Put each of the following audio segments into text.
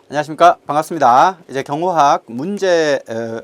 안녕하십니까. 반갑습니다. 이제 경호학 문제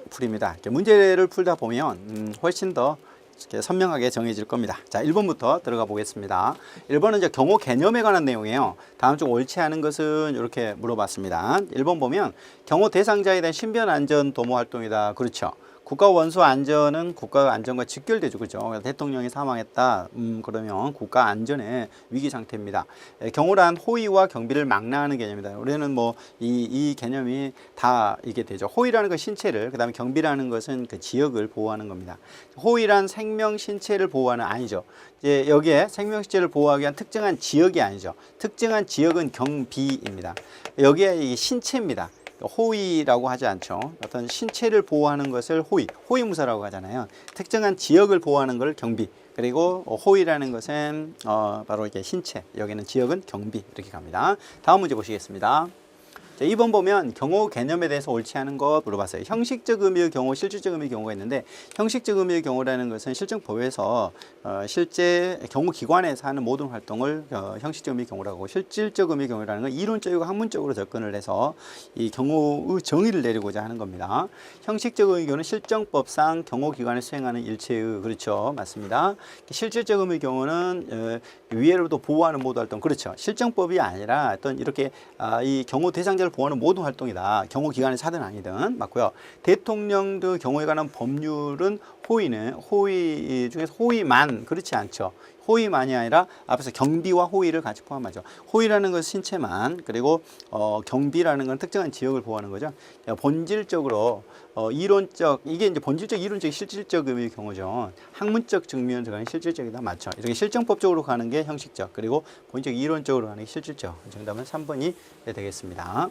풀입니다. 문제를 풀다 보면 훨씬 더 이렇게 선명하게 정해질 겁니다. 자, 1번부터 들어가 보겠습니다. 1번은 이제 경호 개념에 관한 내용이에요. 다음 중 옳지 않은 것은 이렇게 물어봤습니다. 1번 보면 경호 대상자에 대한 신변 안전 도모 활동이다. 그렇죠. 국가 원수 안전은 국가 안전과 직결되죠. 그죠? 대통령이 사망했다. 그러면 국가 안전의 위기 상태입니다. 경호란 호위와 경비를 망라하는 개념이다. 우리는 뭐 이 개념이 다 이게 되죠. 호위라는 건 신체를, 그다음에 경비라는 것은 그 지역을 보호하는 겁니다. 호위란 생명 신체를 보호하는 아니죠. 이제 여기에 생명 신체를 보호하기 위한 특정한 지역이 아니죠. 특정한 지역은 경비입니다. 여기에 이 신체입니다. 호위라고 하지 않죠. 어떤 신체를 보호하는 것을 호위무사라고 하잖아요. 특정한 지역을 보호하는 걸 경비. 그리고 호위라는 것은 바로 이게 신체. 여기는 지역은 경비. 이렇게 갑니다. 다음 문제 보시겠습니다. 자, 2번 보면 경호 개념에 대해서 옳지 않은 거 물어봤어요. 형식적 의미의 경호, 실질적 의미의 경우가 있는데, 형식적 의미의 경우라는 것은 실정법에서 실제 경호기관에서 하는 모든 활동을 형식적 의미의 경우라고 하고, 실질적 의미의 경우라는 건 이론적이고 학문적으로 접근을 해서 이 경호의 정의를 내리고자 하는 겁니다. 형식적 의미의 경우는 실정법상 경호기관에 수행하는 일체의, 그렇죠, 맞습니다. 실질적 의미의 경우는 위해로도 보호하는 모든 활동, 그렇죠. 실정법이 아니라 어떤 이렇게 이 경호 대상자를 보호하는 모든 활동이다. 경호기관에서 하든 아니든 맞고요. 대통령도 경호에 관한 법률은 호위 중에서 호위만, 그렇지 않죠. 호위만이 아니라 앞에서 경비와 호위를 같이 포함하죠. 호위라는 것은 신체만, 그리고 경비라는 건 특정한 지역을 보호하는 거죠. 본질적으로 이론적, 이게 이제 본질적, 이론적, 실질적 의미의 경우죠. 학문적 측면에서 가는 실질적이다, 맞죠. 이렇게 실정법적으로 가는 게 형식적, 그리고 본질적, 이론적으로 가는 게 실질적. 정답은 3번이 되겠습니다.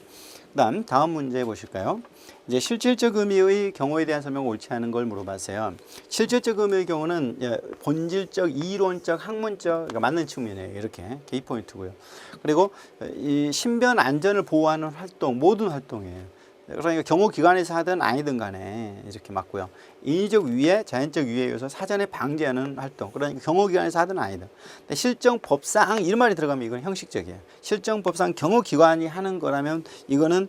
그다음 다음 문제 보실까요? 이제 실질적 의미의 경우에 대한 설명 옳지 않은 걸 물어봤어요. 실질적 의미의 경우는 본질적, 이론적, 학문적, 그러니까 맞는 측면이에요. 이렇게 키포인트고요. 그리고 이 신변 안전을 보호하는 활동, 모든 활동이에요. 그러니까 경호기관에서 하든 아니든 간에 이렇게 맞고요. 인위적 위해, 자연적 위해에 의해서 사전에 방지하는 활동. 그러니까 경호기관에서 하든 아니든. 근데 실정법상 이런 말이 들어가면 이건 형식적이에요. 실정법상 경호기관이 하는 거라면 이거는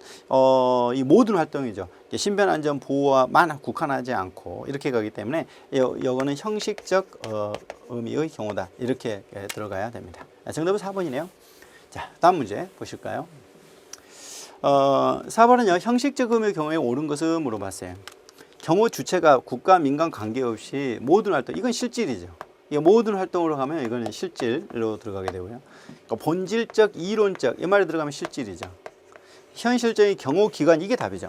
이 모든 활동이죠. 신변안전 보호만 국한하지 않고 이렇게 가기 때문에 이거는 형식적 의미의 경우다. 이렇게 들어가야 됩니다. 정답은 4번이네요. 자, 다음 문제 보실까요? 4번은요, 형식적 의미의 경우에 옳은 것을 물어봤어요. 경호 주체가 국가 민간 관계없이 모든 활동, 이건 실질이죠. 이게 모든 활동으로 가면 이거는 실질로 들어가게 되고요. 그러니까 본질적, 이론적, 이 말이 들어가면 실질이죠. 현실적인 경호기관, 이게 답이죠.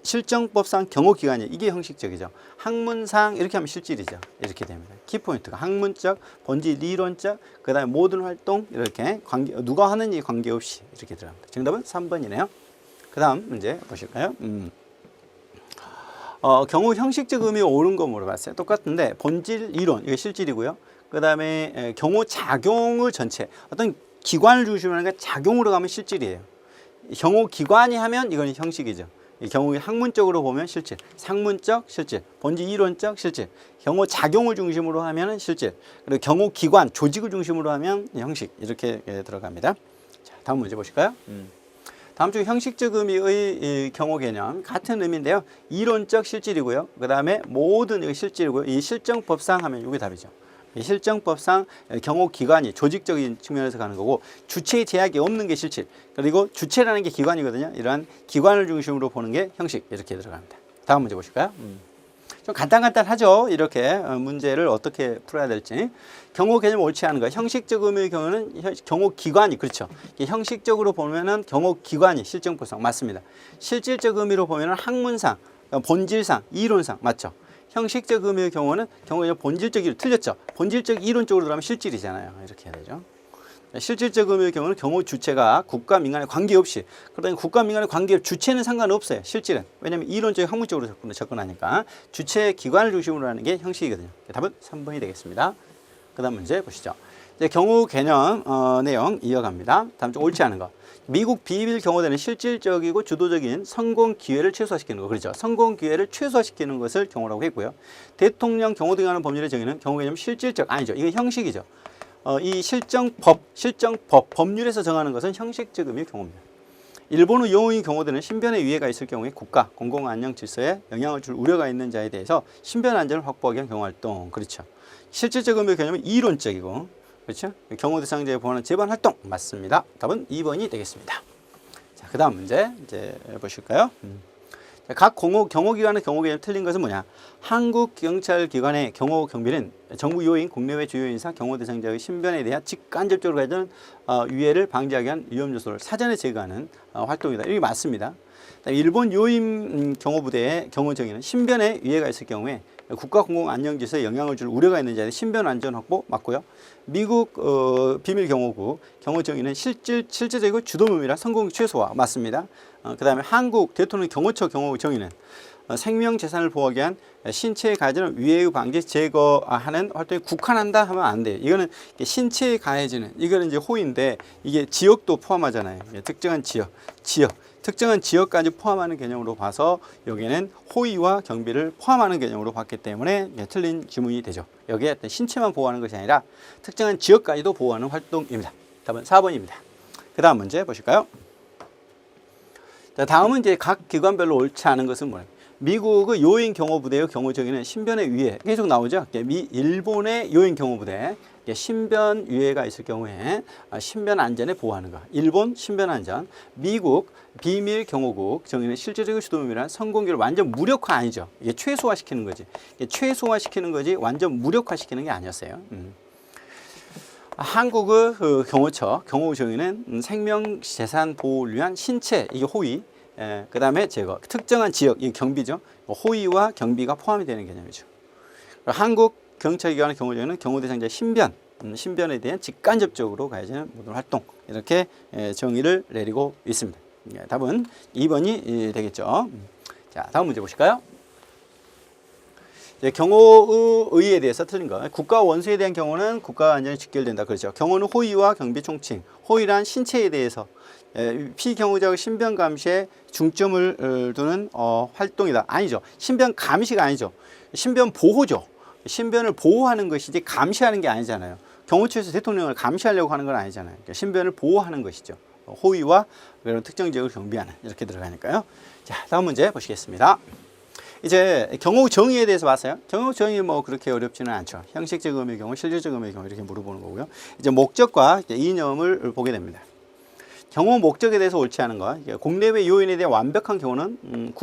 실정법상 경호기관이 이게 형식적이죠. 학문상 이렇게 하면 실질이죠. 이렇게 됩니다. 키포인트가 학문적, 본질, 이론적, 그 다음에 모든 활동, 이렇게 누가 하는지 관계없이 이렇게 들어갑니다. 정답은 3번이네요. 그 다음 문제 보실까요? 경호 형식적 의미가 옳은 거 물어봤어요. 똑같은데 본질, 이론, 이게 실질이고요. 그 다음에 경호 작용을 전체, 어떤 기관을 중심으로 하는 게 작용으로 가면 실질이에요. 경호기관이 하면 이건 형식이죠. 경호 학문적으로 보면 실질, 상문적 실질, 본질 이론적 실질, 경호 작용을 중심으로 하면 실질, 그리고 경호기관 조직을 중심으로 하면 형식, 이렇게 들어갑니다. 자, 다음 문제 보실까요? 다음 중 형식적 의미의 경호 개념 같은 의미인데요. 이론적 실질이고요. 그 다음에 모든 실질이고요. 이 실정법상 하면 이게 답이죠. 실정법상 경호기관이 조직적인 측면에서 가는 거고, 주체의 제약이 없는 게 실질, 그리고 주체라는 게 기관이거든요. 이러한 기관을 중심으로 보는 게 형식, 이렇게 들어갑니다. 다음 문제 보실까요? 좀 간단하죠. 이렇게 문제를 어떻게 풀어야 될지. 경호 개념 옳지 않은 거. 형식적 의미의 경우는 경호기관이, 그렇죠. 형식적으로 보면은 경호기관이 실정법상 맞습니다. 실질적 의미로 보면은 학문상, 본질상, 이론상 맞죠. 형식적 의미의 경우는 본질적 이론, 틀렸죠. 본질적 이론적으로 들어가면 실질이잖아요. 이렇게 해야 되죠. 실질적 의미의 경우는 경호 주체가 국가 민간에 관계없이, 그러니 국가 민간에 관계없이 주체는 상관없어요. 실질은. 왜냐하면 이론적 학문적으로 접근하니까 주체 기관을 중심으로 하는 게 형식이거든요. 답은 3번이 되겠습니다. 그 다음 문제 보시죠. 이제 경호 개념 내용 이어갑니다. 다음 중 옳지 않은 거. 미국 비밀 경호대는 실질적이고 주도적인 성공 기회를 최소화시키는 거, 그렇죠. 성공 기회를 최소화시키는 것을 경호라고 했고요. 대통령 경호 등하는 법률의 정의는 경호 개념 실질적, 아니죠. 이게 형식이죠. 이 실정법, 법률에서 정하는 것은 형식적 의미의 경호입니다. 일본의 요인 경우들은 신변의 위해가 있을 경우에 국가, 공공안녕 질서에 영향을 줄 우려가 있는 자에 대해서 신변 안전을 확보하기 위한 경호활동. 그렇죠. 실질적 의미의 개념은 이론적이고, 그렇죠. 경호 대상자에 보호하는 재반 활동. 맞습니다. 답은 2번이 되겠습니다. 자, 그 다음 문제 이제 보실까요? 각 경호기관의 경호개념 틀린 것은 뭐냐? 한국경찰기관의 경호경비는 정부 요인, 국내외 주요 인사, 경호 대상자의 신변에 대한 직간접적으로 가해지는 위해를 방지하기 위한 위험 요소를 사전에 제거하는 활동이다. 이게 맞습니다. 일본 요인 경호부대의 경호 정의는 신변에 위해가 있을 경우에 국가 공공 안녕 질서에 영향을 줄 우려가 있는 자의 신변 안전 확보 맞고요. 미국 비밀 경호국 경호 정의는 실제적이고 주도 의미라 성공 최소화 맞습니다. 그다음에 한국 대통령 경호처 경호 정의는 생명 재산을 보호하기 위한 신체에 가해지는 위해의 방지 제거하는 활동에 국한한다 하면 안 돼요. 이거는 신체에 가해지는 이거는 이제 호의인데 이게 지역도 포함하잖아요. 특정한 지역 특정한 지역까지 포함하는 개념으로 봐서 여기에는 호의와 경비를 포함하는 개념으로 봤기 때문에 틀린 지문이 되죠. 여기에 신체만 보호하는 것이 아니라 특정한 지역까지도 보호하는 활동입니다. 답은 4번입니다. 그 다음 문제 보실까요? 자, 다음은 이제 각 기관별로 옳지 않은 것은 뭐예요? 미국의 요인 경호부대의 경호 정의는 신변의 위해 계속 나오죠. 일본의 요인 경호부대 신변 위해가 있을 경우에 신변 안전에 보호하는 것. 일본 신변 안전, 미국 비밀 경호국 정의는 실질적인 주도면이란 성공기를 완전 무력화 아니죠. 이게 최소화시키는 거지. 최소화시키는 거지 완전 무력화시키는 게 아니었어요. 한국의 경호처 경호 정의는 생명 재산 보호를 위한 신체 이게 호의. 그 다음에 제거 특정한 지역 이 경비죠. 호의와 경비가 포함이 되는 개념이죠. 한국 경찰기관의 경호 정의는 경호 대상자의 신변에 대한 직간접적으로 가해지는 모든 활동 이렇게 정의를 내리고 있습니다. 답은 2번이 되겠죠. 자, 다음 문제 보실까요? 경호의 의의에 대해서 틀린 거. 국가 원수에 대한 경호는 국가 안전이 직결된다. 그렇죠. 경호는 호의와 경비 총칭. 호의란 신체에 대해서 피경호자의 신변 감시에 중점을 두는 활동이다. 아니죠. 신변 감시가 아니죠. 신변 보호죠. 신변을 보호하는 것이지 감시하는 게 아니잖아요. 경호처에서 대통령을 감시하려고 하는 건 아니잖아요. 그러니까 신변을 보호하는 것이죠. 호의와 그런 특정 지역을 경비하는 이렇게 들어가니까요. 자, 다음 문제 보시겠습니다. 이제 경호 정의에 대해서 봤어요. 경호 정의 뭐 그렇게 어렵지는 않죠. 형식적 의미의 경우, 실질적 의미의 경우 이렇게 물어보는 거고요. 이제 목적과 이념을 보게 됩니다. 경호 목적에 대해서 옳지 않은 거. 국내외 요인에 대한 완벽한 경호는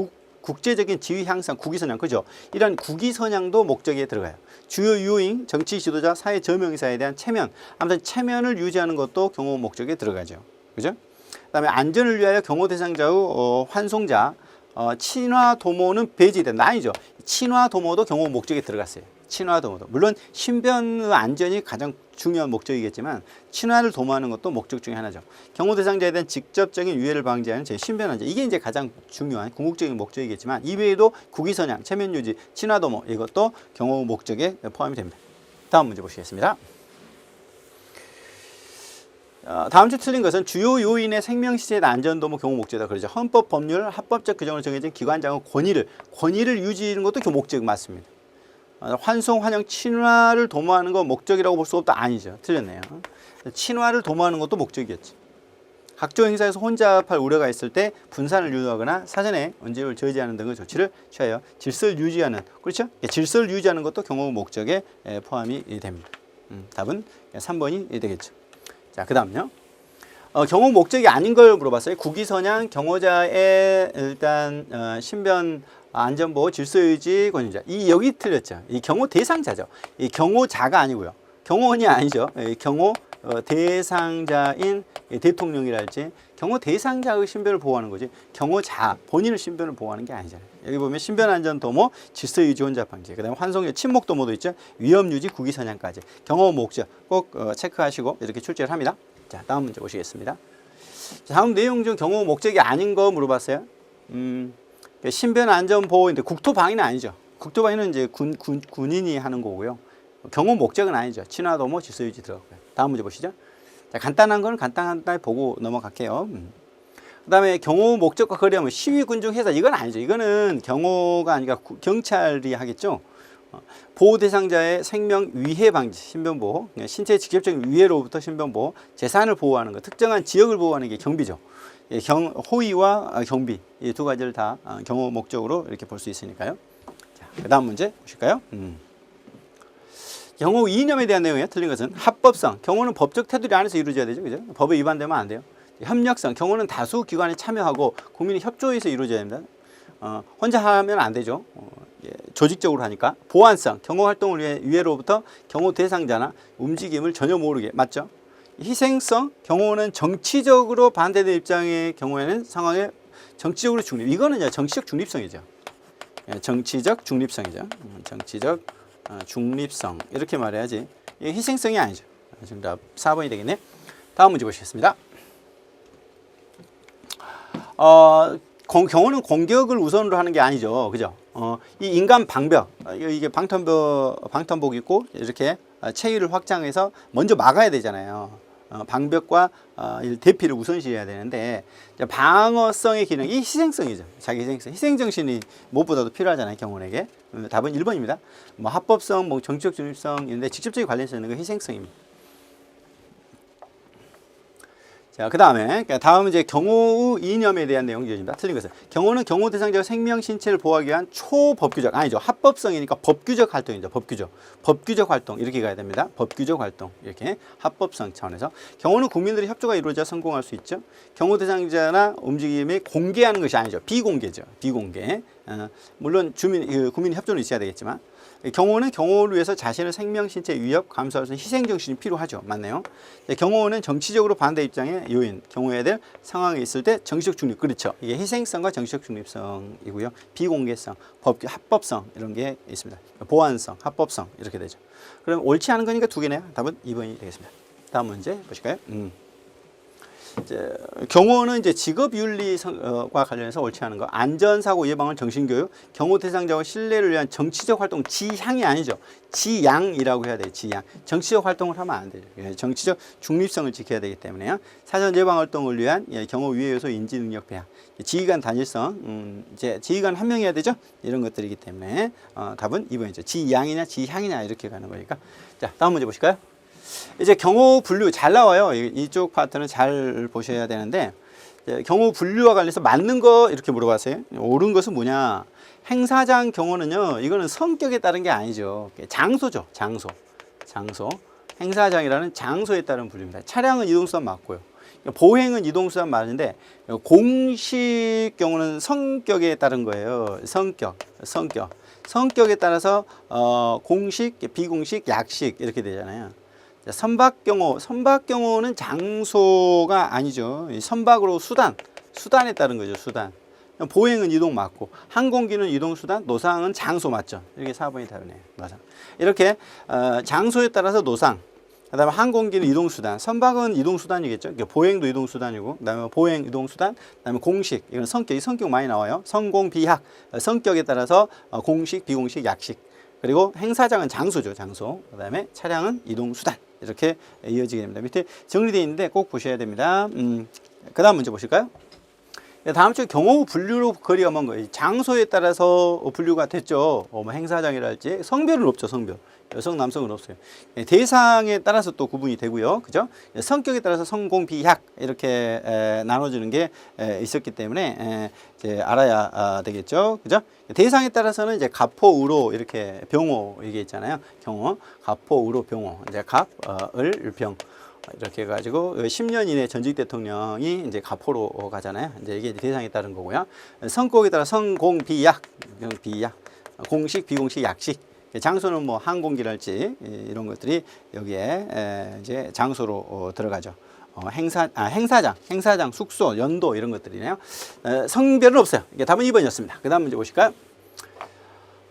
국제적인 지위 향상, 국위선양, 그죠? 이런 국위선양도 목적에 들어가요. 주요 요인, 정치 지도자, 사회 저명인사에 대한 체면, 아무튼 체면을 유지하는 것도 경호 목적에 들어가죠. 그죠? 그다음에 안전을 위하여 경호 대상자의 환송자, 친화 도모는 배제된다. 아니죠. 친화 도모도 경호 목적에 들어갔어요. 친화 도모도. 물론 신변의 안전이 가장 중요한 목적이겠지만 친화를 도모하는 것도 목적 중에 하나죠. 경호 대상자에 대한 직접적인 위해를 방지하는 제 신변 안전. 이게 이제 가장 중요한 궁극적인 목적이겠지만 이외에도 국위선양, 체면 유지, 친화 도모 이것도 경호 목적에 포함이 됩니다. 다음 문제 보시겠습니다. 다음 주 틀린 것은 주요 요인의 생명시설 안전도모 경호 목적이다. 그러죠. 헌법 법률 합법적 규정으로 정해진 기관장의 권위를 유지하는 것도 그 목적 맞습니다. 환송, 환영, 친화를 도모하는 거 목적이라고 볼 수 없다. 아니죠. 틀렸네요. 친화를 도모하는 것도 목적이었지. 각종 행사에서 혼잡할 우려가 있을 때 분산을 유도하거나 사전에 언집을 저지하는 등의 조치를 취하여 질서를 유지하는, 그렇죠? 질서를 유지하는 것도 경호 목적에 포함이 됩니다. 답은 3번이 되겠죠. 자, 그 다음요. 경호 목적이 아닌 걸 물어봤어요. 국위선양, 경호자의 일단 신변 안전보호, 질서유지, 권유자. 여기 틀렸죠. 이 경호 대상자죠. 이 경호자가 아니고요. 경호원이 아니죠. 경호 대상자인 대통령이랄지 경호 대상자의 신변을 보호하는 거지 경호자 본인의 신변을 보호하는 게 아니잖아요. 여기 보면 신변안전 도모, 질서유지 혼잡 방지, 그다음에 환송의 침묵 도모도 있죠. 위험 유지, 국위선양까지 경호 목적 꼭 체크하시고 이렇게 출제를 합니다. 자, 다음 문제 보시겠습니다. 다음 내용 중 경호 목적이 아닌 거 물어봤어요. 신변안전보호인데 국토방위는 아니죠. 국토방위는 이제 군인이 하는 거고요. 경호 목적은 아니죠. 친화 도모, 질서유지 들어가고요. 다음 문제 보시죠. 자, 간단한 거는 간단하게 보고 넘어갈게요. 그 다음에 경호 목적과 거래하면 시위, 군중, 해사 이건 아니죠. 이거는 경호가 아니라 경찰이 하겠죠. 보호 대상자의 생명 위해 방지, 신변보호, 신체의 직접적인 위해로부터 신변보호, 재산을 보호하는 것, 특정한 지역을 보호하는 게 경비죠. 호의와 경비 이 두 가지를 다 경호 목적으로 이렇게 볼 수 있으니까요. 자, 그다음 문제 보실까요? 경호 이념에 대한 내용이에요. 틀린 것은 합법성. 경호는 법적 테두리 안에서 이루어져야 되죠, 그죠? 법에 위반되면 안 돼요. 협력성. 경호는 다수 기관이 참여하고 국민이 협조해서 이루어져야 됩니다. 혼자 하면 안 되죠. 조직적으로 하니까. 보안성. 경호 활동을 위해 위해로부터 경호 대상자나 움직임을 전혀 모르게. 맞죠? 희생성. 경호는 정치적으로 반대된 입장의 경우에는 상황에 정치적으로 중립. 이거는 정치적 중립성이죠. 정치적 중립성이죠. 정치적 중립성. 이렇게 말해야지. 이게 희생성이 아니죠. 정답 4번이 되겠네. 다음 문제 보시겠습니다. 경호는 공격을 우선으로 하는 게 아니죠. 그죠? 이 인간 방벽, 이게 방탄복 입고 이렇게 체위를 확장해서 먼저 막아야 되잖아요. 방벽과 대피를 우선시해야 되는데 방어성의 기능, 이 희생성이죠. 자기 희생성, 희생정신이 무엇보다도 필요하잖아요. 경호에게. 답은 1번입니다. 뭐 합법성, 뭐 정치적 중립성 있는데 직접적인 관련성 있는 건 희생성입니다. 자, 그 다음에 다음은 이제 경호의 이념에 대한 내용이 이어집니다. 틀린 것은 경호는 경호 대상자의 생명 신체를 보호하기 위한 초법규적 아니죠. 합법성이니까 법규적 활동이죠. 법규적 활동 이렇게 가야 됩니다. 법규적 활동 이렇게 합법성 차원에서 경호는 국민들의 협조가 이루어져 성공할 수 있죠. 경호 대상자나 움직임이 공개하는 것이 아니죠. 비공개죠. 비공개. 물론 국민 협조는 있어야 되겠지만. 경호는 경호를 위해서 자신의 생명, 신체 위협 감수할 수 있는 희생정신이 필요하죠. 맞네요. 경호는 정치적으로 반대 입장의 요인, 경호해야 될 상황에 있을 때 정치적 중립, 그렇죠. 이게 희생성과 정치적 중립성이고요. 비공개성, 합법성 이런 게 있습니다. 보안성, 합법성 이렇게 되죠. 그럼 옳지 않은 거니까 두 개네요. 답은 2번이 되겠습니다. 다음 문제 보실까요? 경호는 이제 직업윤리과 관련해서 옳지 않은 거, 안전사고 예방은 정신교육, 경호 대상자와 신뢰를 위한 정치적 활동, 지향이 아니죠. 지양이라고 해야 돼요. 지양. 정치적 활동을 하면 안 돼요. 정치적 중립성을 지켜야 되기 때문에요. 사전 예방 활동을 위한 경호 위해 요소 인지 능력 배양, 지휘관 단일성, 이제 지휘관 한 명이어야 되죠. 이런 것들이기 때문에 답은 2번이죠. 지양이냐 지향이냐 이렇게 가는 거니까. 자, 다음 문제 보실까요? 이제 경호 분류 잘 나와요. 이쪽 파트는 잘 보셔야 되는데 경호 분류와 관련해서 맞는 거 이렇게 물어봤어요. 옳은 것은 뭐냐? 행사장 경호는요. 이거는 성격에 따른 게 아니죠. 장소죠. 장소. 행사장이라는 장소에 따른 분류입니다. 차량은 이동수단 맞고요. 보행은 이동수단 맞는데 공식 경우는 성격에 따른 거예요. 성격에 따라서 공식, 비공식, 약식 이렇게 되잖아요. 선박 경호는 장소가 아니죠. 선박으로 수단에 따른 거죠. 수단. 보행은 이동 맞고, 항공기는 이동 수단, 노상은 장소 맞죠. 이렇게 4번이 다르네요. 노상. 이렇게 장소에 따라서 노상, 그다음에 항공기는 이동 수단, 선박은 이동 수단이겠죠. 보행도 이동 수단이고, 그다음에 보행 이동 수단, 그다음에 공식. 이건 성격 많이 나와요. 성공 비학, 성격에 따라서 공식, 비공식, 약식. 그리고 행사장은 장소죠. 장소. 그다음에 차량은 이동 수단. 이렇게 이어지게 됩니다. 밑에 정리되어 있는데 꼭 보셔야 됩니다. 그 다음 문제 보실까요? 다음 주에 경호 분류로 거리가 먼 거예요. 장소에 따라서 분류가 됐죠. 뭐 행사장이랄지 성별은 없죠. 성별. 여성, 남성은 없어요. 대상에 따라서 또 구분이 되고요. 그죠? 성격에 따라서 성공, 비학 이렇게 나눠지는 게 있었기 때문에 이제 알아야 되겠죠. 그죠? 대상에 따라서는 이제 갑호, 의로 이렇게 병호 이게 있잖아요. 경호, 갑호, 의로, 병호. 이제 갑, 을, 병. 이렇게 해가지고 10년 이내 전직 대통령이 이제 갑호로 가잖아요. 이제 이게 대상에 따른 거고요. 성격에 따라 성공, 비약, 공식, 비공식, 약식. 장소는 뭐 항공기랄지 이런 것들이 여기에 이제 장소로 들어가죠. 행사장, 숙소, 연도 이런 것들이네요. 성별은 없어요. 이게 답은 2번이었습니다. 그 다음 문제 보실까요?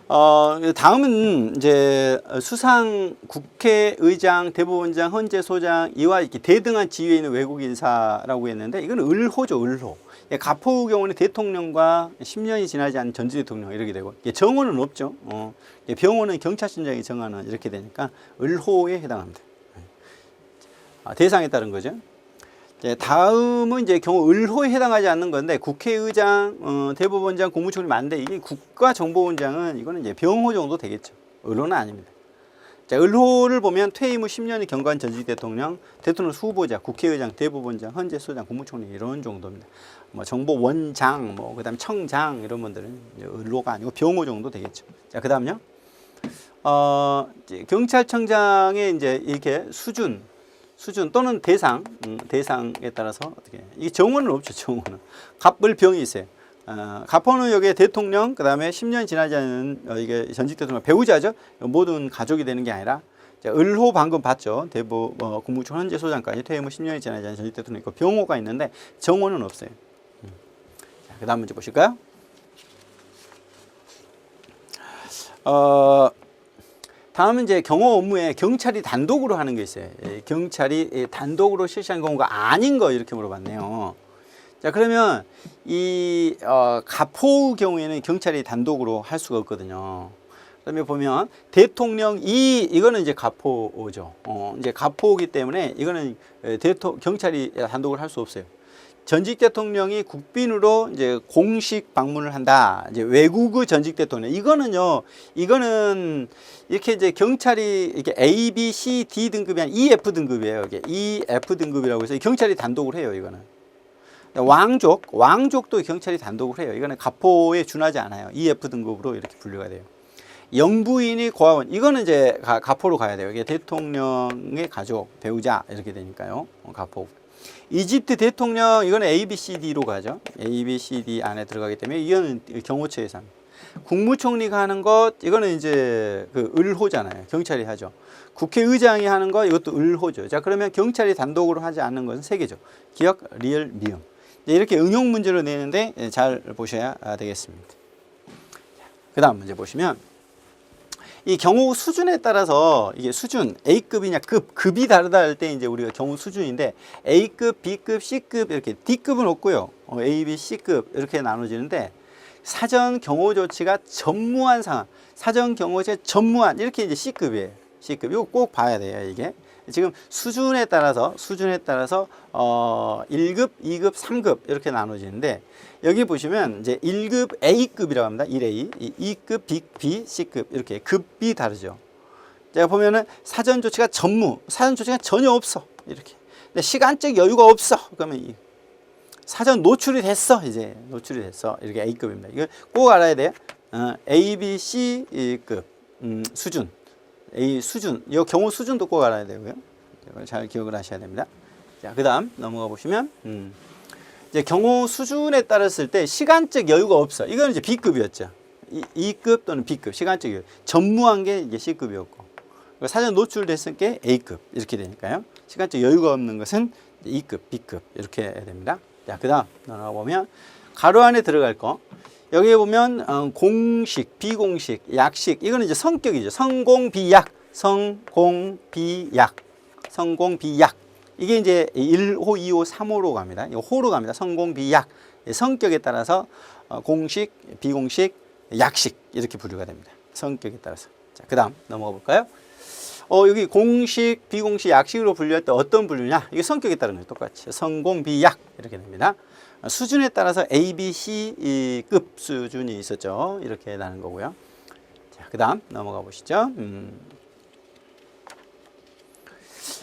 다음은 이제 수상 국회의장, 대법원장, 헌재소장 이와 이렇게 대등한 지위에 있는 외국 인사라고 했는데 이건 을호죠, 을호. 갑호의 경우는 대통령과 10년이 지나지 않은 전직 대통령 이렇게 되고 정호는 없죠. 병호는 경찰청장이 정하는 이렇게 되니까 을호에 해당합니다. 대상에 따른 거죠. 다음은 이제 경우 을호에 해당하지 않는 건데 국회의장, 대법원장, 국무총리 많은데 이게 국가정보원장은 이거는 이제 병호 정도 되겠죠. 을호는 아닙니다. 자, 을호를 보면 퇴임 후 10년이 경과한 전직 대통령, 대통령 후보자, 국회의장, 대법원장, 헌재 소장, 국무총리 이런 정도입니다. 뭐 정보원장, 뭐 그다음 청장 이런 분들은 을호가 아니고 병호 정도 되겠죠. 자, 그다음요. 이제 경찰청장의 이제 이렇게 수준 또는 대상에 따라서 어떻게 이게 정원은 없죠. 정원은 갑을병이 있어요. 갑호는 여기에 대통령, 그 다음에 10년 지나지 않은 이게 전직 대통령 배우자죠. 모든 가족이 되는 게 아니라 을호 방금 봤죠. 국무총 헌재 소장까지 퇴임 후 10년이 지나지 않은 전직 대통령 있고 병호가 있는데 정원은 없어요. 자, 그 다음 문제 보실까요? 다음은 이제 경호 업무에 경찰이 단독으로 하는 게 있어요. 경찰이 단독으로 실시하는 경우가 아닌 거 이렇게 물어봤네요. 자, 그러면 이 갑호의 경우에는 경찰이 단독으로 할 수가 없거든요. 그다음에 보면 대통령 이거는 이제 갑호죠. 이제 갑호이기 때문에 이거는 경찰이 단독으로 할 수 없어요. 전직 대통령이 국빈으로 이제 공식 방문을 한다. 이제 외국의 전직 대통령 이거는 이렇게 이제 경찰이 이렇게 A, B, C, D 등급이 아니라 EF 등급이에요. 이게 EF 등급이라고 해서 경찰이 단독으로 해요. 이거는. 왕족도 경찰이 단독으로 해요. 이거는 갑호에 준하지 않아요. EF 등급으로 이렇게 분류가 돼요. 영부인이 고아원, 이거는 이제 갑호로 가야 돼요. 이게 대통령의 가족, 배우자 이렇게 되니까요. 갑호. 이집트 대통령, 이거는 ABCD로 가죠. ABCD 안에 들어가기 때문에 이거는 경호처 예산. 국무총리가 하는 것, 이거는 이제 그 을호잖아요. 경찰이 하죠. 국회의장이 하는 거, 이것도 을호죠. 자, 그러면 경찰이 단독으로 하지 않는 것은 세 개죠. 기역, 리을, 미음. 이렇게 응용 문제로 내는데 잘 보셔야 되겠습니다. 그 다음 문제 보시면 이 경호 수준에 따라서 이게 수준 A급이냐 급이 다르다 할 때 이제 우리가 경호 수준인데 A급, B급, C급 이렇게 D급은 없고요. A, B, C급 이렇게 나눠지는데 사전 경호 조치가 전무한 상황, 사전 경호 조치 전무한 이렇게 이제 C급이에요. C급 이거 꼭 봐야 돼요. 이게 지금 수준에 따라서 1급, 2급, 3급 이렇게 나눠지는데 여기 보시면 이제 1급 A급이라고 합니다. 1A, 2급 B, C급 이렇게 급이 다르죠. 제가 보면은 사전 조치가 사전 조치가 전혀 없어 이렇게. 근데 시간적 여유가 없어. 그러면 사전 노출이 됐어. 이제 노출이 됐어. 이렇게 A급입니다. 이거 꼭 알아야 돼요. A, B, C급 수준. 이 수준, 이 경호 수준도 꼭 알아야 되고요. 이걸 잘 기억을 하셔야 됩니다. 자, 그 다음 넘어가 보시면, 이제 경호 수준에 따랐을 때 시간적 여유가 없어. 이건 이제 B급이었죠. 2급 또는 B급, 시간적 여유. 전무한 게 이제 C급이었고, 사전 노출됐을 게 A급, 이렇게 되니까요. 시간적 여유가 없는 것은 2급, B급, 이렇게 됩니다. 자, 그 다음 넘어가 보면, 가로 안에 들어갈 거. 여기에 보면 공식, 비공식, 약식 이거는 이제 성격이죠. 성공비약, 성공비약 이게 이제 1호, 2호, 3호로 갑니다. 이 호로 갑니다. 성공비약 성격에 따라서 공식, 비공식, 약식 이렇게 분류가 됩니다. 성격에 따라서. 자, 그다음 넘어가 볼까요? 여기 공식, 비공식, 약식으로 분류할 때 어떤 분류냐? 이게 성격에 따른 거예요. 똑같이 성공비약 이렇게 됩니다. 수준에 따라서 A, B, C급 수준이 있었죠. 이렇게 나는 거고요. 자, 그 다음 넘어가 보시죠.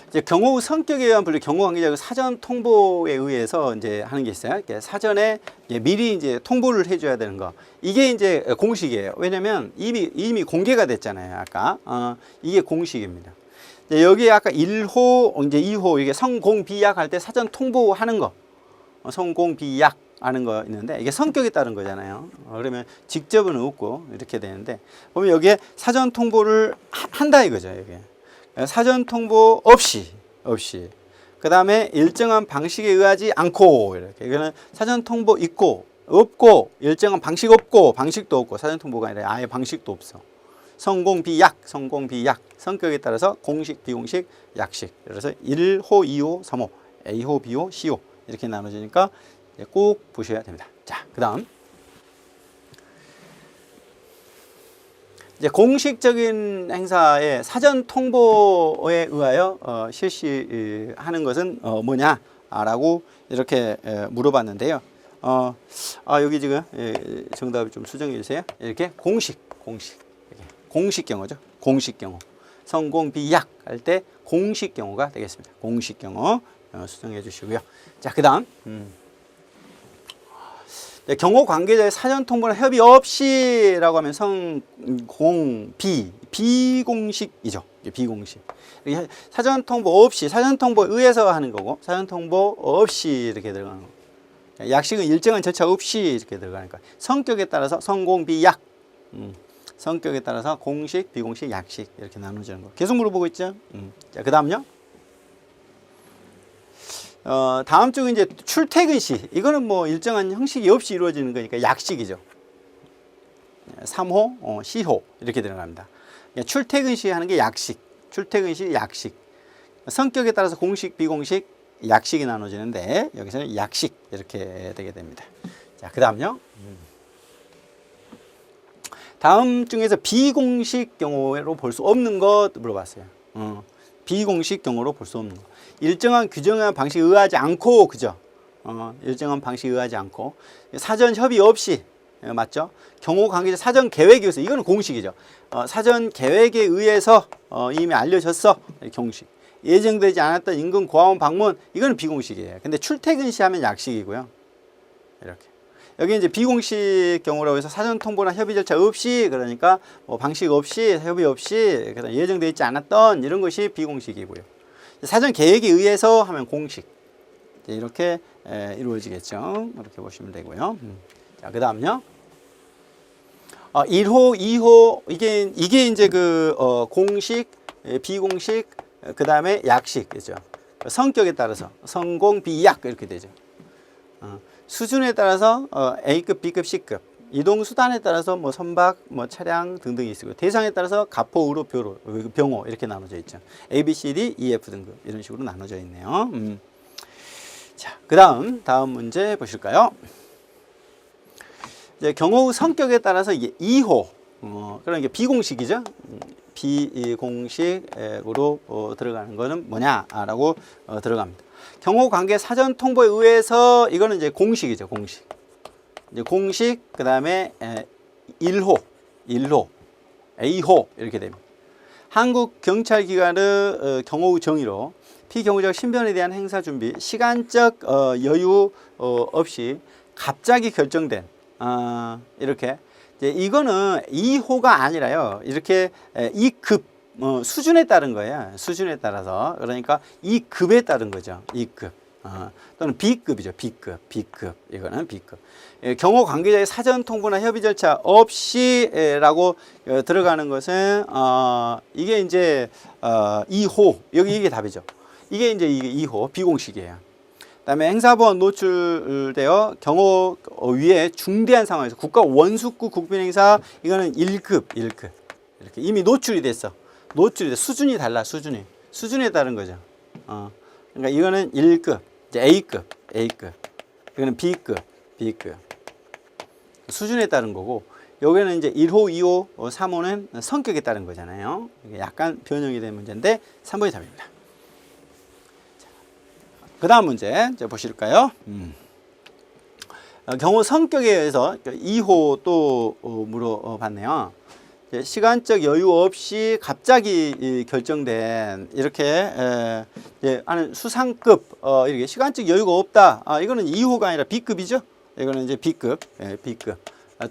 이제 경호 성격에 의한 분류, 경호 관계자 사전 통보에 의해서 이제 하는 게 있어요. 사전에 미리 이제 통보를 해줘야 되는 거. 이게 이제 공식이에요. 왜냐면 이미 공개가 됐잖아요. 아까. 이게 공식입니다. 여기 아까 1호, 이제 2호, 이게 성공비약 할 때 사전 통보하는 거. 성공비약 하는 거 있는데 이게 성격에 따른 거잖아요. 그러면 직접은 없고 이렇게 되는데 보면 여기에 사전 통보를 한다 이거죠. 여기 사전 통보 없이 그 다음에 일정한 방식에 의하지 않고 이렇게 이거는 사전 통보 있고 없고 일정한 방식 없고 방식도 없고 사전 통보가 아니라 아예 방식도 없어. 성공비약 성격에 따라서 공식 비공식 약식 그래서 1호 2호 3호 A호 B호 C호 이렇게 나눠지니까 꼭 보셔야 됩니다. 자, 그 다음 이제 공식적인 행사의 사전 통보에 의하여 실시하는 것은 뭐냐라고 이렇게 물어봤는데요. 여기 지금 정답을 좀 수정해 주세요. 이렇게 공식 경호죠. 공식 경호. 성공, 비약 할 때 공식 경우가 되겠습니다. 공식 경우 수정해 주시고요. 자, 그 다음 경호 관계자의 사전 통보나 협의 없이라고 하면 성공, 비공식이죠. 비공식. 사전 통보 없이, 사전 통보에 의해서 하는 거고, 사전 통보 없이 이렇게 들어가는 거고. 약식은 일정한 절차 없이 이렇게 들어가니까 성격에 따라서 성공, 비약. 성격에 따라서 공식, 비공식, 약식 이렇게 나누어지는 거. 계속 물어보고 있죠. 자, 그 다음요. 다음 쪽은 이제 출퇴근 시. 이거는 뭐 일정한 형식이 없이 이루어지는 거니까 약식이죠. 3호, 시호 이렇게 들어갑니다. 출퇴근 시 하는 게 약식. 출퇴근 시 약식. 성격에 따라서 공식, 비공식, 약식이 나눠지는데 여기서는 약식 이렇게 되게 됩니다. 자, 그 다음요. 다음 중에서 비공식 경우로 볼 수 없는 것 물어봤어요. 비공식 경우로 볼 수 없는 것. 일정한 규정한 방식에 의하지 않고, 그죠? 일정한 방식에 의하지 않고, 사전 협의 없이, 맞죠? 경호 관계자 사전 계획에 의해서, 이거는 공식이죠. 사전 계획에 의해서 이미 알려졌어. 공식. 예정되지 않았던 인근 고아원 방문, 이거는 비공식이에요. 근데 출퇴근 시 하면 약식이고요. 이렇게. 여기 이제 비공식 경우라고 해서 사전 통보나 협의 절차 없이, 그러니까 뭐 방식 없이, 협의 없이, 예정되어 있지 않았던 이런 것이 비공식이고요. 사전 계획에 의해서 하면 공식. 이렇게 이루어지겠죠. 이렇게 보시면 되고요. 자, 그 다음요. 1호, 2호, 이게 이제 그 공식, 비공식, 그 다음에 약식이죠. 성격에 따라서 성공, 비약 이렇게 되죠. 수준에 따라서 A급, B급, C급, 이동 수단에 따라서 뭐 선박, 뭐 차량 등등이 있고, 대상에 따라서 가포, 의로, 병호 이렇게 나눠져 있죠. A, B, C, D, E, F 등급 이런 식으로 나눠져 있네요. 자, 다음 문제 보실까요? 이제 경호 성격에 따라서 이게 2호, 그러니까 비공식이죠. 비공식으로 들어가는 거는 뭐냐라고 들어갑니다. 경호 관계 사전 통보에 의해서 이거는 이제 공식이죠. 공식. 이제 공식, 그 다음에 1호, A호 이렇게 됩니다. 한국 경찰 기관의 경호 정의로 피경호적 신변에 대한 행사 준비, 시간적 여유 없이 갑자기 결정된 이렇게. 이제 이거는 2호가 아니라요. 이렇게 2급 수준에 따른 거예요. 수준에 따라서. 그러니까 2급에 따른 거죠. 2급. 또는 B급이죠. B급. 이거는 B급. 경호 관계자의 사전 통보나 협의 절차 없이라고 들어가는 것은 이게 이제 2호. 여기 이게 답이죠. 이게 이제 2호 비공식이에요. 그다음에 행사번 노출되어 경호 위에 중대한 상황에서 국가 원수구 국빈 행사, 이거는 1급 이렇게 이미 노출이 됐어. 수준이 달라. 수준에 따른 거죠. 그러니까 이거는 1급, 이제 A급. 이거는 B급. 수준에 따른 거고, 여기는 이제 1호, 2호, 3호는 성격에 따른 거잖아요. 약간 변형이 된 문제인데 3번이 답입니다. 그 다음 문제 보실까요? 경호 성격에 의해서 2호 또 물어봤네요. 시간적 여유 없이 갑자기 결정된 이렇게 하는 수상급, 이렇게 시간적 여유가 없다. 이거는 2호가 아니라 B급이죠. 이거는 이제 B급,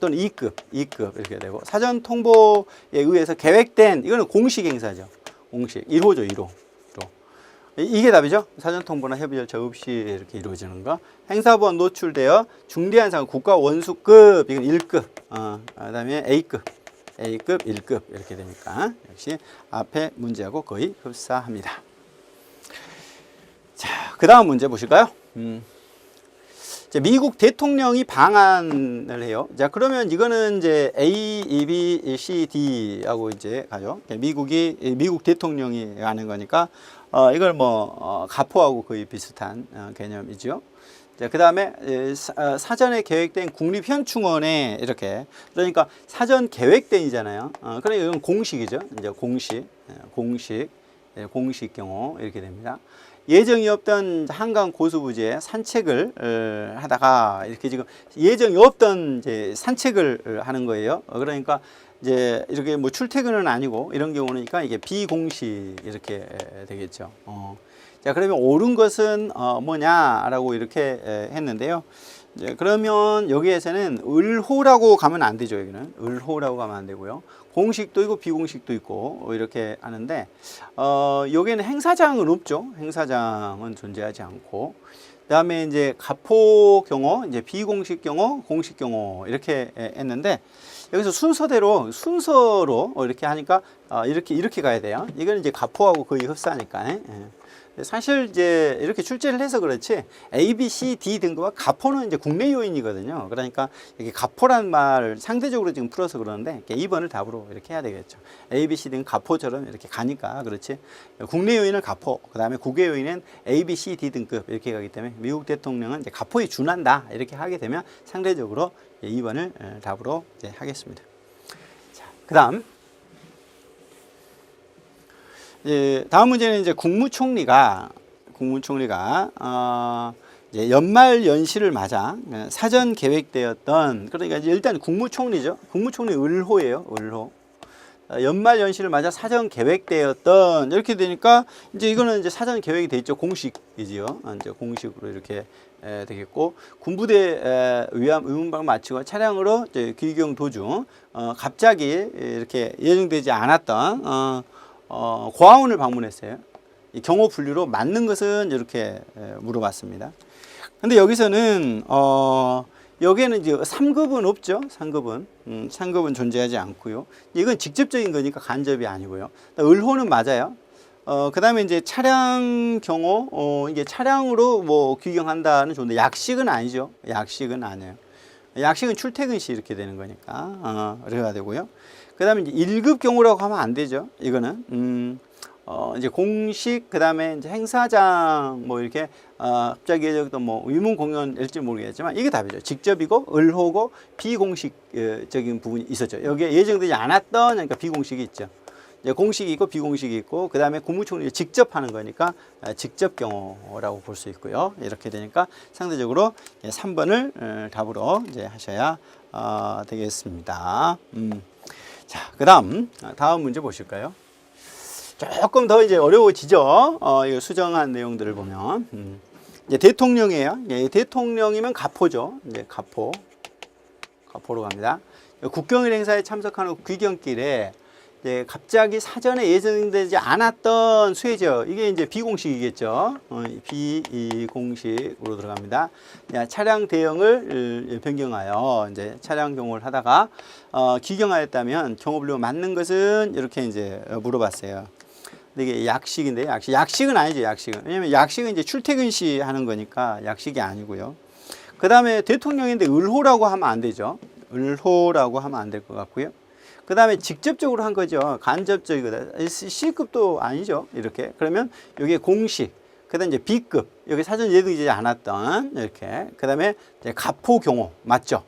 또는 2급 이렇게 되고, 사전 통보에 의해서 계획된, 이거는 공식 행사죠. 공식 1호죠. 1호. 이게 답이죠. 사전 통보나 협의 절차 없이 이렇게 이루어지는 거. 행사번 노출되어 중대한 상황, 국가 원수급, 이건 1급. 그다음에 A급, 1급 이렇게 되니까 역시 앞에 문제하고 거의 흡사합니다. 자, 그 다음 문제 보실까요? 미국 대통령이 방한을 해요. 자, 그러면 이거는 이제 A, B, C, D 하고 이제 가죠. 미국 대통령이 하는 거니까 이걸 뭐 가포하고 거의 비슷한 개념이죠. 자, 그 다음에 사전에 계획된 국립현충원에 이렇게, 그러니까 사전 계획된이잖아요. 그러니까 이건 공식이죠. 이제 공식 경우 이렇게 됩니다. 예정이 없던 한강 고수부지에 산책을 하다가 이렇게 지금 예정이 없던 이제 산책을 하는 거예요. 그러니까 이제 이렇게 뭐 출퇴근은 아니고 이런 경우니까 이게 비공식 이렇게 되겠죠. 자, 그러면 옳은 것은 뭐냐라고 이렇게 했는데요. 이제 그러면 여기에서는 을호라고 가면 안 되죠. 여기는 을호라고 가면 안 되고요. 공식도 있고 비공식도 있고 이렇게 하는데 여기는 행사장은 없죠. 행사장은 존재하지 않고 그다음에 이제 가포 경호, 이제 비공식 경호, 공식 경호 이렇게 했는데 여기서 순서로 이렇게 하니까 이렇게 가야 돼요. 이건 이제 가포하고 거의 흡사하니까. 예. 사실 이제 이렇게 출제를 해서 그렇지 A, B, C, D 등급과 가포는 이제 국내 요인이거든요. 그러니까 이게 가포란 말 상대적으로 지금 풀어서 그러는데 2번을 답으로 이렇게 해야 되겠죠. A, B, C 등 가포처럼 이렇게 가니까 그렇지. 국내 요인은 가포, 그 다음에 국외 요인은 A, B, C, D 등급 이렇게 가기 때문에 미국 대통령은 이제 가포에 준한다 이렇게 하게 되면 상대적으로 2번을 답으로 이제 하겠습니다. 자, 그다음. 다음 문제는 이제 국무총리가 이제 연말 연시를 맞아 사전 계획되었던, 그러니까 이제 일단 국무총리죠. 국무총리 을호예요. 을호. 연말 연시를 맞아 사전 계획되었던 이렇게 되니까 이제 이거는 이제 사전 계획이 돼 있죠. 공식이지요. 이제 공식으로 이렇게 되겠고, 군부대 의문방 마치고 차량으로 이제 귀경 도중 갑자기 이렇게 예정되지 않았던 고아원을 방문했어요. 이 경호 분류로 맞는 것은 이렇게 물어봤습니다. 근데 여기서는 여기에는 이제 3급은 없죠. 3급은 존재하지 않고요. 이건 직접적인 거니까 간접이 아니고요. 을호는 맞아요. 그 다음에 이제 차량 경호, 이게 차량으로 뭐 귀경한다는 좋은데 약식은 아니죠. 약식은 아니에요. 약식은 출퇴근 시 이렇게 되는 거니까, 그래야 되고요. 그 다음에 이제 1급 경우라고 하면 안 되죠. 이거는, 이제 공식, 그 다음에 이제 행사장, 뭐 이렇게, 갑자기 또 뭐 위문 공연일지 모르겠지만 이게 답이죠. 직접이고, 을호고, 비공식적인 부분이 있었죠. 여기에 예정되지 않았던, 그러니까 비공식이 있죠. 이제 공식이 있고, 비공식이 있고, 그 다음에 국무총리가 직접 하는 거니까, 직접 경호라고 볼 수 있고요. 이렇게 되니까 상대적으로 3번을 답으로 이제 하셔야 되겠습니다. 자, 다음 문제 보실까요? 조금 더 이제 어려워지죠. 이거 수정한 내용들을 보면. 이제 대통령이에요. 예, 대통령이면 가포죠. 이제 가포로 갑니다. 국경일 행사에 참석하는 귀경길에 이제 갑자기 사전에 예정되지 않았던 수혜지역, 이게 이제 비공식이겠죠. 비공식으로 들어갑니다. 차량 대형을 변경하여 이제 차량 경호를 하다가 귀경하였다면 경호분류 맞는 것은 이렇게 이제 물어봤어요. 근데 이게 약식인데 약식은 아니죠. 약식은. 왜냐면 약식은 이제 출퇴근 시 하는 거니까 약식이 아니고요. 그 다음에 대통령인데 을호라고 하면 안 되죠. 을호라고 하면 안 될 것 같고요. 그 다음에 직접적으로 한 거죠. 간접적이거든. C급도 아니죠. 이렇게. 그러면 여기에 공식, 그 다음에 이제 B급, 여기 사전 예정되지 않았던, 이렇게. 그 다음에 이제 가포 경호, 맞죠?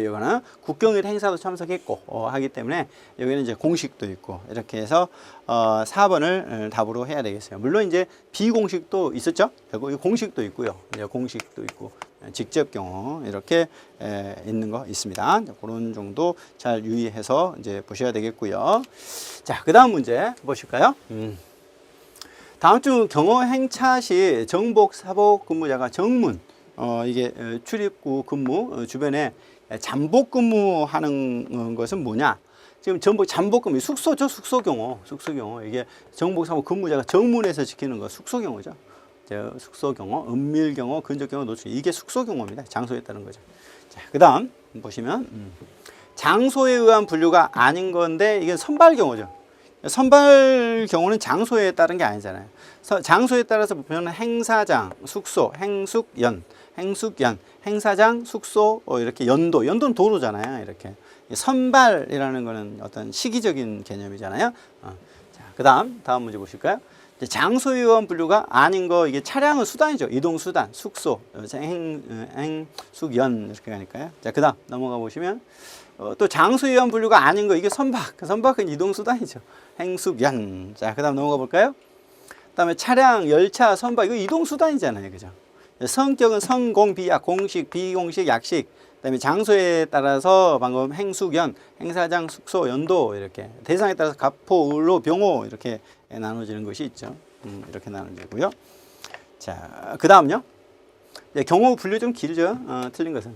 이거는 국경일 행사도 참석했고, 하기 때문에 여기는 이제 공식도 있고, 이렇게 해서, 4번을 답으로 해야 되겠어요. 물론 이제 비공식도 있었죠? 그리고 공식도 있고요. 이제 공식도 있고. 직접 경호 이렇게 있는 거 있습니다. 그런 정도 잘 유의해서 이제 보셔야 되겠고요. 자, 그 다음 문제 보실까요? 다음 주 경호 행차 시 정복 사복 근무자가 정문 이게 출입구 근무 주변에 잠복 근무하는 것은 뭐냐? 지금 잠복 근무 숙소죠. 숙소 경호 이게 정복 사복 근무자가 정문에서 지키는 거 숙소 경호죠. 숙소 경호, 은밀 경호, 근접 경호, 노출, 이게 숙소 경호입니다. 장소에 따른 거죠. 자, 그 다음 보시면 장소에 의한 분류가 아닌 건데 이게 선발 경호죠. 선발 경우는 장소에 따른 게 아니잖아요. 장소에 따라서 보면 행사장, 숙소, 행숙연, 행사장, 숙소, 이렇게 연도는 도로잖아요. 이렇게 선발이라는 거는 어떤 시기적인 개념이잖아요. 자, 다음 문제 보실까요? 장소에 의한 분류가 아닌 거, 이게 차량은 수단이죠. 이동수단, 숙소, 행숙연 이렇게 가니까요. 자, 그 다음 넘어가 보시면 또 장소에 의한 분류가 아닌 거, 이게 선박은 이동수단이죠. 행숙연. 자, 그 다음 넘어가 볼까요? 그다음에 차량, 열차, 선박 이거 이동 수단이잖아요, 그죠? 성격은 성공, 비약, 공식, 비공식, 약식. 그다음에 장소에 따라서 방금 행수견, 행사장, 숙소, 연도 이렇게 대상에 따라서 갑호, 을로, 병호 이렇게 나눠지는 것이 있죠. 이렇게 나눠지고요. 자, 그 다음요. 경호 분류 좀 길죠. 틀린 것은.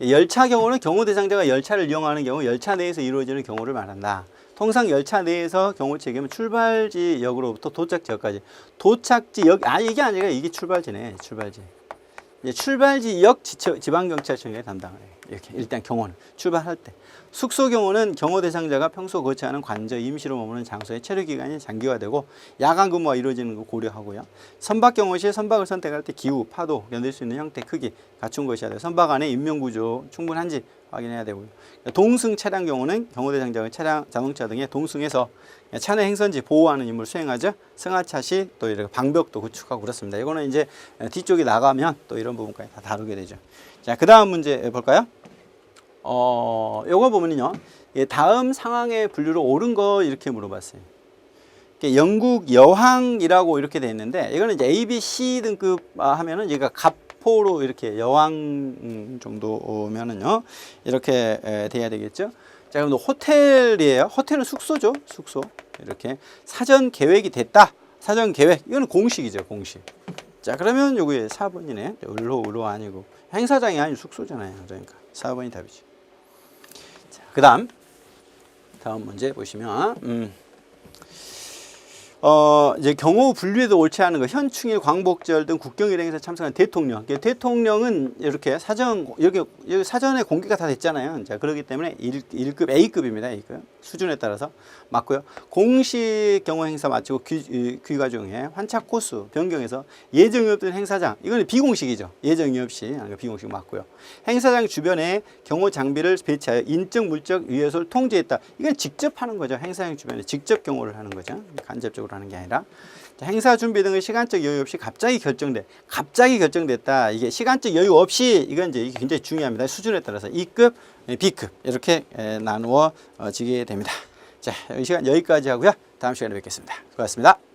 열차 경우는 경호 대상자가 열차를 이용하는 경우 열차 내에서 이루어지는 경우를 말한다. 통상 열차 내에서 경호 책임은 출발지 역으로부터 도착지역까지. 도착지역, 이게 아니라 이게 출발지네. 출발지. 이제 출발지 역 지방경찰청이 담당을 해요. 이렇게 일단 경호는 출발할 때. 숙소 경호는 경호 대상자가 평소 거치하는 관저, 임시로 머무는 장소의 체류 기간이 장기화되고 야간 근무가 이루어지는 거 고려하고요. 선박 경호 시 선박을 선택할 때 기후, 파도, 견딜 수 있는 형태, 크기 갖춘 것이어야 돼요. 선박 안에 인명 구조 충분한지 확인해야 되고요. 동승 차량 경우는 경호 대상자가 차량, 자동차 등의 동승에서 차내 행선지 보호하는 임무를 수행하죠. 승하차 시 또 이렇게 방벽도 구축하고 그렇습니다. 이거는 이제 뒤쪽에 나가면 또 이런 부분까지 다 다루게 되죠. 자, 그 다음 문제 볼까요? 요거 보면요. 다음 상황의 분류를 옳은 거 이렇게 물어봤어요. 영국 여왕이라고 이렇게 돼 있는데 이거는 이제 A, B, C 등급 하면은 얘가 갑포로 이렇게 여왕 정도면은요. 이렇게 돼야 되겠죠. 자, 그럼 호텔이에요. 호텔은 숙소죠. 숙소. 이렇게 사전 계획이 됐다. 사전 계획. 이거는 공식이죠. 공식. 자, 그러면 요게 4번이네. 을로 아니고 행사장이 아니고 숙소잖아요. 그러니까 4번이 답이죠. 자, 그다음 문제 보시면 이제 경호 분류에도 옳지 않은 거 현충일, 광복절 등 국경일 행사에 참석한 대통령. 대통령은 이렇게 여기 사전에 공개가 다 됐잖아요. 자, 그렇기 때문에 1급 A급입니다. A급 수준에 따라서 맞고요. 공식 경호 행사 마치고 귀가 중에 환차 코스 변경해서 예정이 없던 행사장. 이거는 비공식이죠. 예정이 없이 비공식 맞고요. 행사장 주변에 경호 장비를 배치하여 인적 물적 위해소를 통제했다. 이건 직접 하는 거죠. 행사장 주변에 직접 경호를 하는 거죠. 간접적으로 하는 게 아니라. 행사 준비 등의 시간적 여유 없이 갑자기 결정됐다. 이게 시간적 여유 없이 이건 이제 굉장히 중요합니다. 수준에 따라서 E급, B급 이렇게 나누어지게 됩니다. 자, 이 시간 여기까지 하고요. 다음 시간에 뵙겠습니다. 수고하셨습니다.